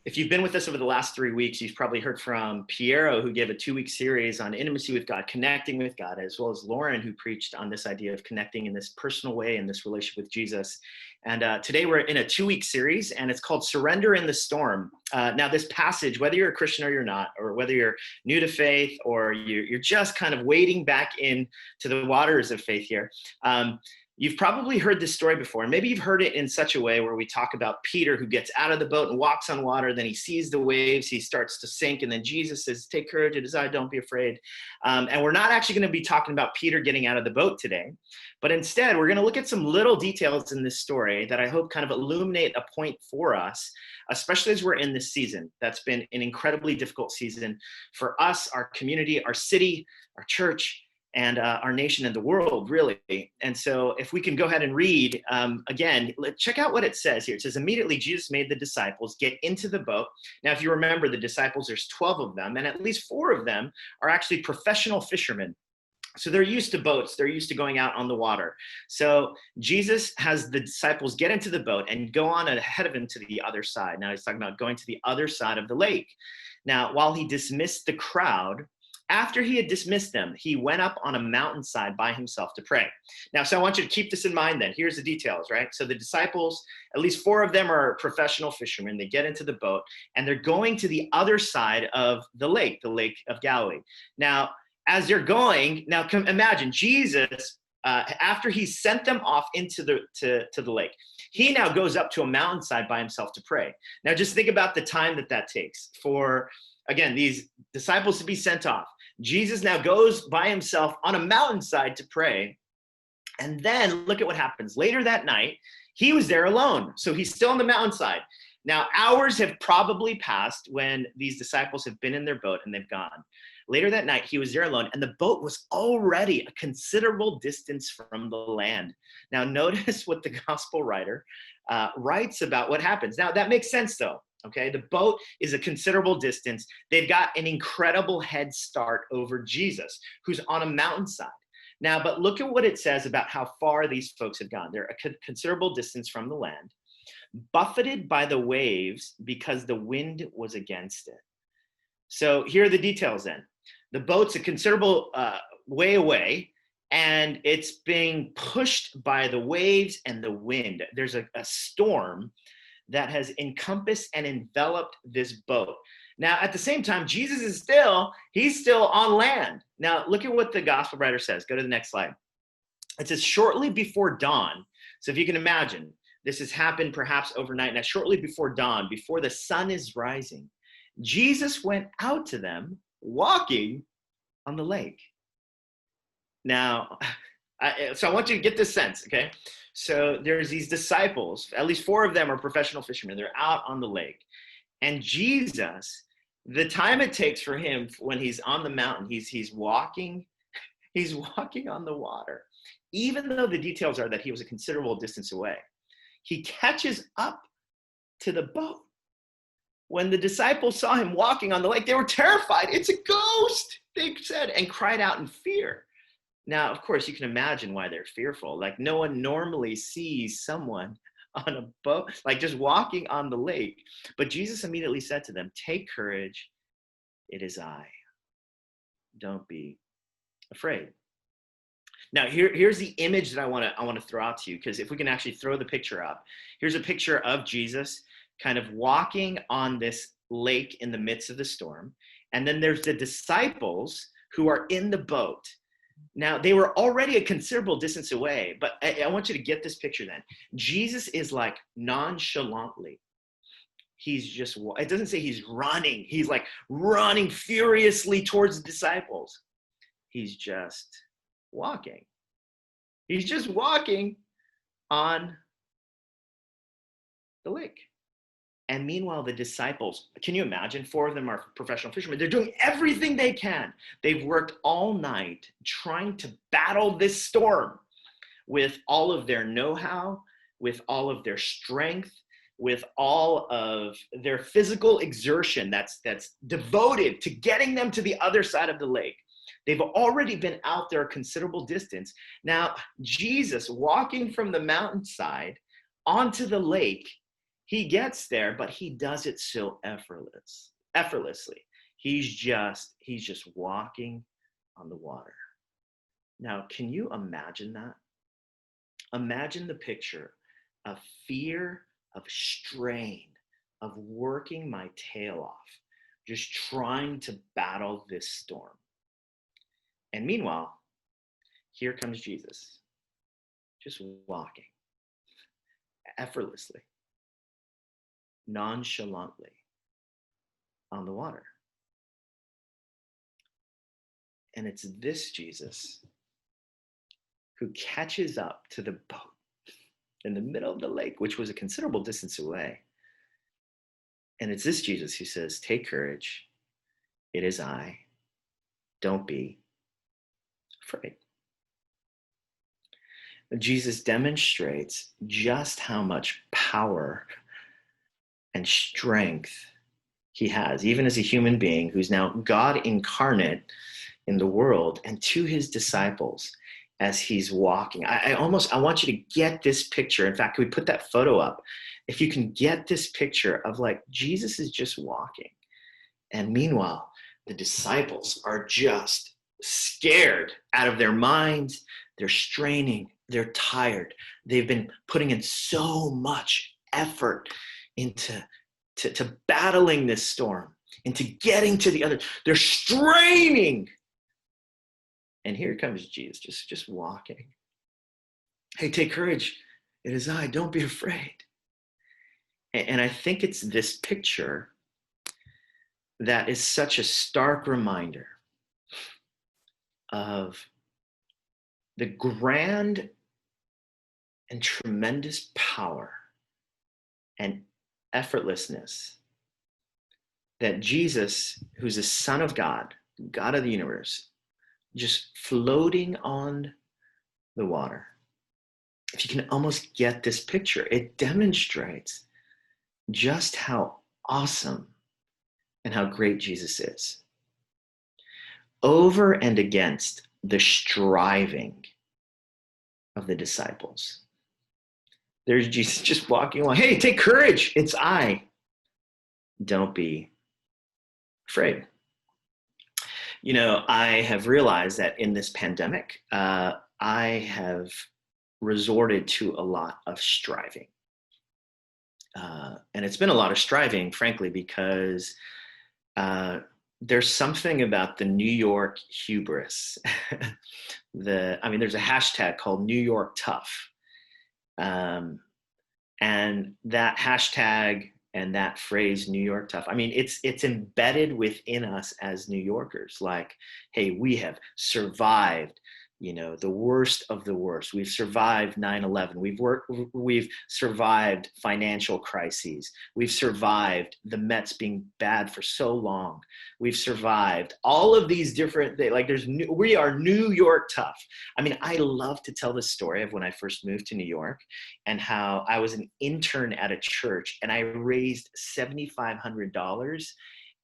If you've been with us over the last 3 weeks, you've probably heard from Piero, who gave a 2-week series on intimacy with God, connecting with God, as well as Lauren, who preached on this idea of connecting in this personal way in this relationship with Jesus. And today we're in a 2-week series, and it's called Surrender in the Storm. Now, this passage, whether you're a Christian or you're not, or whether you're new to faith or you're just kind of wading back into the waters of faith here, you've probably heard this story before, and maybe you've heard it in such a way where we talk about Peter, who gets out of the boat and walks on water. Then he sees the waves, he starts to sink, and then Jesus says, "Take courage, it is I, don't be afraid." And we're not actually going to be talking about Peter getting out of the boat today, but instead we're going to look at some little details in this story that I hope kind of illuminate a point for us, especially as we're in this season. That's been an incredibly difficult season for us, our community, our city, our church, and our nation and the world, really. And so if we can go ahead and read, again, check out what it says here. It says, immediately Jesus made the disciples get into the boat. Now, if you remember the disciples, there's 12 of them, and at least 4 of them are actually professional fishermen. So they're used to boats. They're used to going out on the water. So Jesus has the disciples get into the boat and go on ahead of him to the other side. Now he's talking about going to the other side of the lake. Now, while he dismissed the crowd, after he had dismissed them, he went up on a mountainside by himself to pray. Now, so I want you to keep this in mind then. Here's the details, right? So the disciples, at least 4 of them are professional fishermen. They get into the boat and they're going to the other side of the Lake of Galilee. Now, as they're going, now imagine Jesus, after he sent them off into the lake, he now goes up to a mountainside by himself to pray. Now, just think about the time that takes for, again, these disciples to be sent off. Jesus now goes by himself on a mountainside to pray. And then look at what happens. Later that night, he was there alone. So he's still on the mountainside. Now, hours have probably passed when these disciples have been in their boat and they've gone. Later that night, he was there alone, and the boat was already a considerable distance from the land. Now, notice what the gospel writer writes about what happens. Now, that makes sense, though. Okay, the boat is a considerable distance. They've got an incredible head start over Jesus, who's on a mountainside. Now, but look at what it says about how far these folks have gone. They're a considerable distance from the land, buffeted by the waves because the wind was against it. So here are the details then. The boat's a considerable way away, and it's being pushed by the waves and the wind. There's a storm that has encompassed and enveloped this boat. Now, at the same time, Jesus is he's still on land. Now, look at what the gospel writer says. Go to the next slide. It says, shortly before dawn. So if you can imagine, this has happened perhaps overnight. Now, shortly before dawn, before the sun is rising, Jesus went out to them walking on the lake. Now, so I want you to get this sense, okay? So there's these disciples, at least 4 of them are professional fishermen. They're out on the lake. And Jesus, the time it takes for him when he's on the mountain, he's walking on the water. Even though the details are that he was a considerable distance away, he catches up to the boat. When the disciples saw him walking on the lake, they were terrified. It's a ghost, they said, and cried out in fear. Now, of course, you can imagine why they're fearful. Like, no one normally sees someone on a boat, like just walking on the lake. But Jesus immediately said to them, "Take courage, it is I. Don't be afraid." Now, here's the image that I want to throw out to you, because if we can actually throw the picture up, here's a picture of Jesus kind of walking on this lake in the midst of the storm. And then there's the disciples who are in the boat. Now, they were already a considerable distance away, but I want you to get this picture then. Jesus is like nonchalantly. It doesn't say he's running. He's like running furiously towards the disciples. He's just walking. He's just walking on the lake. And meanwhile, the disciples, can you imagine? 4 of them are professional fishermen. They're doing everything they can. They've worked all night trying to battle this storm with all of their know-how, with all of their strength, with all of their physical exertion that's devoted to getting them to the other side of the lake. They've already been out there a considerable distance. Now, Jesus walking from the mountainside onto the lake He gets there, but he does it so effortlessly. He's just walking on the water. Now, can you imagine that? Imagine the picture of fear, of strain, of working my tail off, just trying to battle this storm. And meanwhile, here comes Jesus, just walking effortlessly, nonchalantly on the water. And it's this Jesus who catches up to the boat in the middle of the lake, which was a considerable distance away. And it's this Jesus who says, "Take courage. It is I. Don't be afraid." Jesus demonstrates just how much power and strength he has, even as a human being who's now God incarnate in the world, and to his disciples as he's walking. I want you to get this picture. In fact, can we put that photo up? If you can get this picture of like Jesus is just walking. And meanwhile, the disciples are just scared out of their minds. They're straining. They're tired. They've been putting in so much effort into battling this storm, into getting to the other. They're straining. And here comes Jesus, just walking. "Hey, take courage. It is I. Don't be afraid." And I think it's this picture that is such a stark reminder of the grand and tremendous power and effortlessness that Jesus, who's the Son of God, God of the universe, just floating on the water. If you can almost get this picture, it demonstrates just how awesome and how great Jesus is. Over and against the striving of the disciples, there's Jesus just walking along. "Hey, take courage. It's I. Don't be afraid." You know, I have realized that in this pandemic, I have resorted to a lot of striving. And it's been a lot of striving, frankly, because there's something about the New York hubris. There's a hashtag called New York Tough. And that hashtag and that phrase, New York Tough, it's embedded within us as New Yorkers. Like, hey, we have survived, the worst of the worst. We've survived 9/11. We've survived financial crises. We've survived the Mets being bad for so long. We've survived all of these different things. Like we are New York tough. I love to tell the story of when I first moved to New York and how I was an intern at a church and I raised $7,500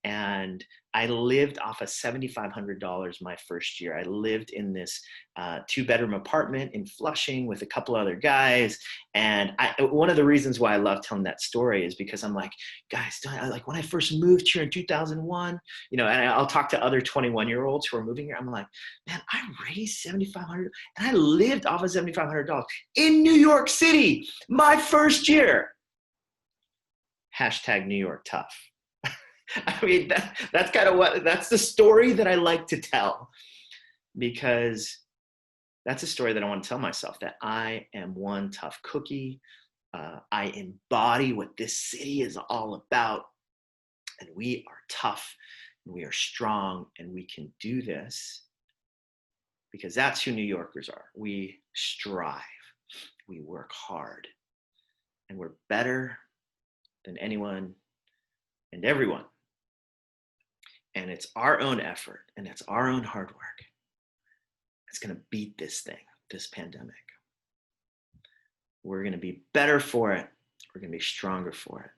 and I lived off of $7,500 my first year. I lived in this 2-bedroom apartment in Flushing with a couple other guys. And one of the reasons why I love telling that story is because I'm like, guys, when I first moved here in 2001, and I'll talk to other 21-year-olds who are moving here. I'm like, man, I raised $7,500 and I lived off of $7,500 in New York City, my first year. Hashtag New York Tough. That's kind of that's the story that I like to tell, because that's a story that I want to tell myself, that I am one tough cookie. I embody what this city is all about, and we are tough, and we are strong, and we can do this because that's who New Yorkers are. We strive, we work hard, and we're better than anyone and everyone. And it's our own effort and it's our own hard work that's going to beat this thing, this pandemic. We're going to be better for it. We're going to be stronger for it.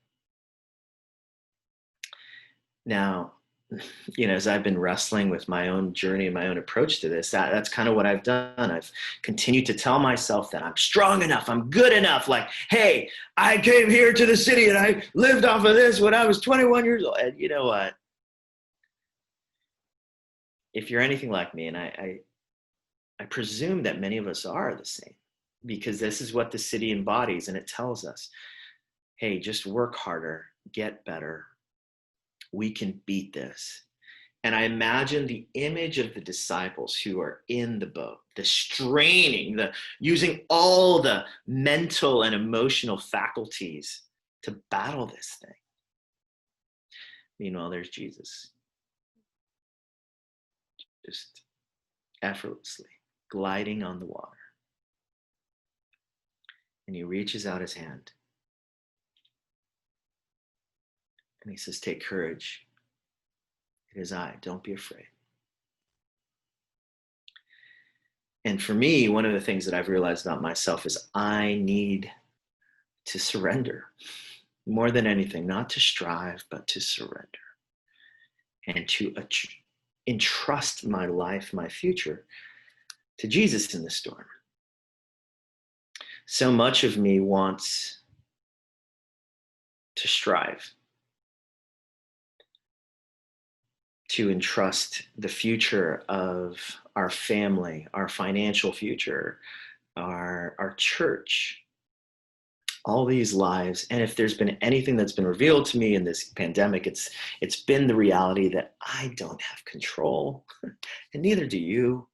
Now, as I've been wrestling with my own journey and my own approach to this, that's kind of what I've done. I've continued to tell myself that I'm strong enough, I'm good enough. Like, hey, I came here to the city and I lived off of this when I was 21 years old. And you know what? If you're anything like me, and I presume that many of us are the same, because this is what the city embodies, and it tells us, hey, just work harder, get better. We can beat this. And I imagine the image of the disciples who are in the boat, the straining, the using all the mental and emotional faculties to battle this thing. Meanwhile, there's Jesus, just effortlessly gliding on the water. And he reaches out his hand and he says, take courage. It is I. Don't be afraid. And for me, one of the things that I've realized about myself is I need to surrender more than anything, not to strive, but to surrender and to entrust my life, my future to Jesus in the storm. So much of me wants to strive, to entrust the future of our family, our financial future, our church, all these lives. And if there's been anything that's been revealed to me in this pandemic, it's been the reality that I don't have control, and neither do you.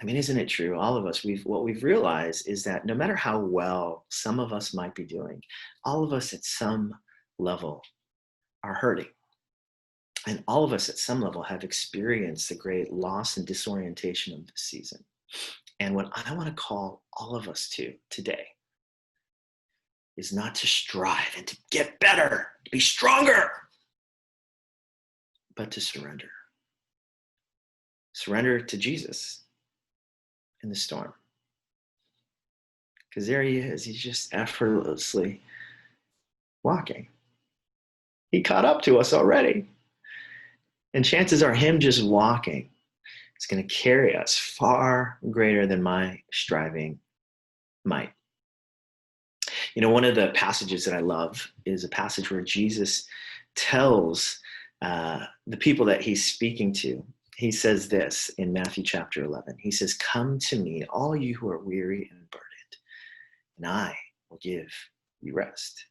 I mean, isn't it true? All of us, what we've realized is that no matter how well some of us might be doing, all of us at some level are hurting. And all of us at some level have experienced the great loss and disorientation of this season. And what I want to call all of us to today is not to strive and to get better, to be stronger, but to surrender. Surrender to Jesus in the storm. Because there he is. He's just effortlessly walking. He caught up to us already. And chances are him just walking is going to carry us far greater than my striving might. One of the passages that I love is a passage where Jesus tells the people that he's speaking to. He says this in Matthew chapter 11. He says, come to me, all you who are weary and burdened, and I will give you rest.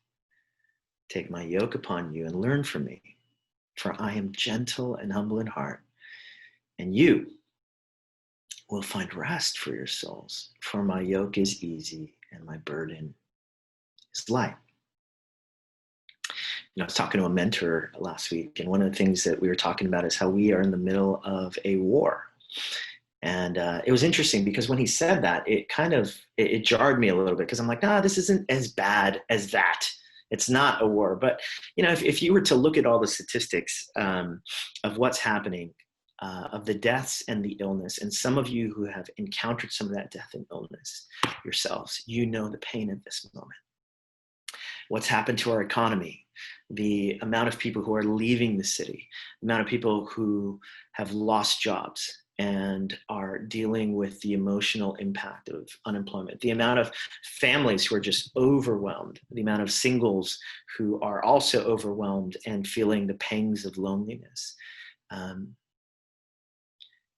Take my yoke upon you and learn from me, for I am gentle and humble in heart, and you will find rest for your souls. For my yoke is easy and my burden is light. I was talking to a mentor last week, and one of the things that we were talking about is how we are in the middle of a war. And it was interesting because when he said that, it jarred me a little bit, because I'm like, this isn't as bad as that. It's not a war. But, if you were to look at all the statistics of what's happening, of the deaths and the illness, and some of you who have encountered some of that death and illness yourselves, the pain of this moment. What's happened to our economy, the amount of people who are leaving the city, the amount of people who have lost jobs and are dealing with the emotional impact of unemployment, the amount of families who are just overwhelmed, the amount of singles who are also overwhelmed and feeling the pangs of loneliness.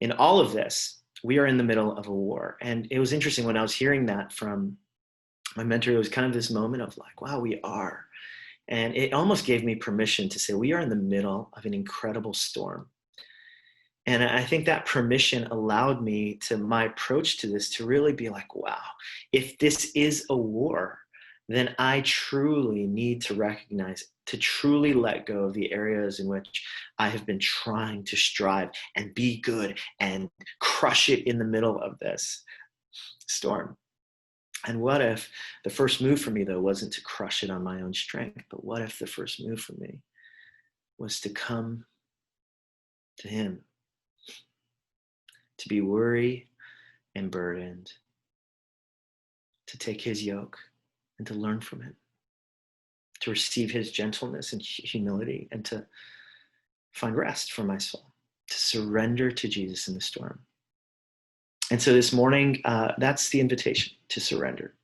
In all of this, we are in the middle of a war. And it was interesting when I was hearing that from my mentor. It was kind of this moment of like, wow, we are. And it almost gave me permission to say, we are in the middle of an incredible storm. And I think that permission allowed me my approach to this to really be like, wow, if this is a war, then I truly need to recognize, to truly let go of the areas in which I have been trying to strive and be good and crush it in the middle of this storm. And what if the first move for me, though, wasn't to crush it on my own strength, but what if the first move for me was to come to him, to be weary and burdened, to take his yoke and to learn from him, to receive his gentleness and humility, and to find rest for my soul, to surrender to Jesus in the storm. And so this morning, that's the invitation, to surrender.